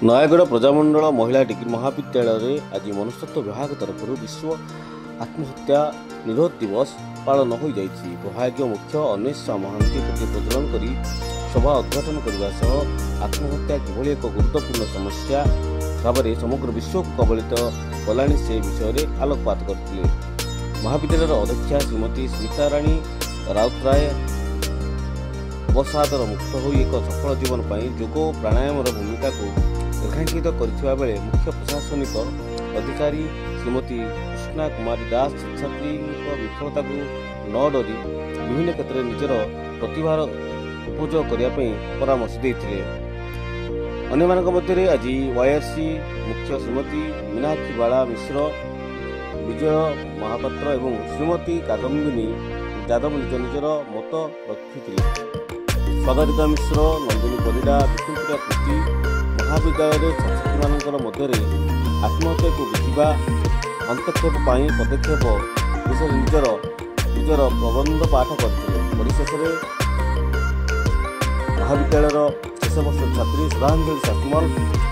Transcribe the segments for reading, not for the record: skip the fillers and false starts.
ନୟାଗଡ଼ ପ୍ରଜାମଣ୍ଡଳ ମହିଳା ଡିଗ୍ରୀ ମହାବିଦ୍ୟାଳୟରେ ଆଜି ମନୁଷ୍ୟତ୍ୱ ବିଭାଗ ତରଫରୁ ବିଶ୍ୱ ଆତ୍ମହତ୍ୟା ନିରୋଧ ଦିବସ ପାଳନ ହୋଇଯାଇଛି। ବିଭାଗୀୟ ମୁଖ୍ୟ ଅନ୍ୱେଷା ମହାନ୍ତି ପ୍ରତି ପ୍ରଜ୍ୱଳନ କରି ସଭା ଉଦ୍ଘାଟନ କରିବା ସହ ଆତ୍ମହତ୍ୟା କିଭଳି ଏକ ଗୁରୁତ୍ୱପୂର୍ଣ୍ଣ ସମସ୍ୟା ଭାବରେ ସମଗ୍ର ବିଶ୍ୱକୁ କବଳିତ କଲାଣି ସେ ବିଷୟରେ ଆଲୋକପାତ କରିଥିଲେ। ମହାବିଦ୍ୟାଳୟର ଅଧ୍ୟକ୍ଷା ଶ୍ରୀମତୀ ସ୍ମିତାରାଣୀ ରାଉତରାୟ ଅବସାଦର ମୁକ୍ତ ହୋଇ ଏକ ସଫଳ ଜୀବନ ପାଇଁ ଯୋଗ ଓ ପ୍ରାଣାୟାମର ଭୂମିକାକୁ ରେଖାଙ୍କିତ କରିଥିବା ବେଳେ ମୁଖ୍ୟ ପ୍ରଶାସନିକ ଅଧିକାରୀ ଶ୍ରୀମତୀ କୃଷ୍ଣା କୁମାରୀ ଦାସ ଛାତ୍ରଛାତ୍ରୀଙ୍କ ବିଫଳତାକୁ ନ ଡରି ବିଭିନ୍ନ କ୍ଷେତ୍ରରେ ନିଜର ପ୍ରତିଭାର ଉପଯୋଗ କରିବା ପାଇଁ ପରାମର୍ଶ ଦେଇଥିଲେ। ଅନ୍ୟମାନଙ୍କ ମଧ୍ୟରେ ଆଜି ୱାଇଆର୍ସି ମୁଖ୍ୟ ଶ୍ରୀମତୀ ମୀନାକ୍ଷୀ ବାଳା ମିଶ୍ର, ବିଜୟ ମହାପାତ୍ର ଏବଂ ଶ୍ରୀମତୀ କାଦମ୍ବିନୀ ଯାଦବ ନିଜ ନିଜର ମତ ରଖିଥିଲେ। ସ୍ୱାଗତିକା ମିଶ୍ର, ନନ୍ଦିନୀ ପରିଡ଼ା, ବିଷ୍ଣୁପ୍ରିୟା କୃତି ମହାବିଦ୍ୟାଳୟରେ ଛାତ୍ରଛାତ୍ରୀମାନଙ୍କ ମଧ୍ୟରେ ଆତ୍ମହତ୍ୟାକୁ ବୁଝିବା ହସ୍ତକ୍ଷେପ ପାଇଁ ପଦକ୍ଷେପ ବିଷୟରେ ନିଜର ପ୍ରବନ୍ଧ ପାଠ କରିଥିଲେ। ପରିଶେଷରେ ମହାବିଦ୍ୟାଳୟର ଶେଷ ବର୍ଷ ଛାତ୍ରୀ ଶ୍ରଦ୍ଧାଞ୍ଜଳି ଶାସମଲ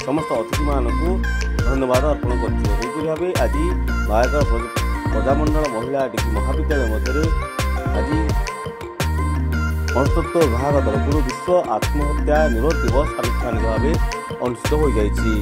ସମସ୍ତ ଅତିଥିମାନଙ୍କୁ ଧନ୍ୟବାଦ ଅର୍ପଣ କରିଥିଲେ। ଏହିପରି ଭାବେ ଆଜି ନୟାଗଡ଼ ପ୍ରଜାମଣ୍ଡଳ ମହିଳା ଡିଗ୍ରୀ ମହାବିଦ୍ୟାଳୟ ମଧ୍ୟରେ ଆଜି ମନୁଷ୍ୟତ୍ୱ ବିଭାଗ ତରଫରୁ ବିଶ୍ୱ ଆତ୍ମହତ୍ୟା ନିରୋଧ ଦିବସ ଆନୁଷ୍ଠାନିକ ଭାବେ ଅନୁଷ୍ଠିତ ହୋଇଯାଇଛି।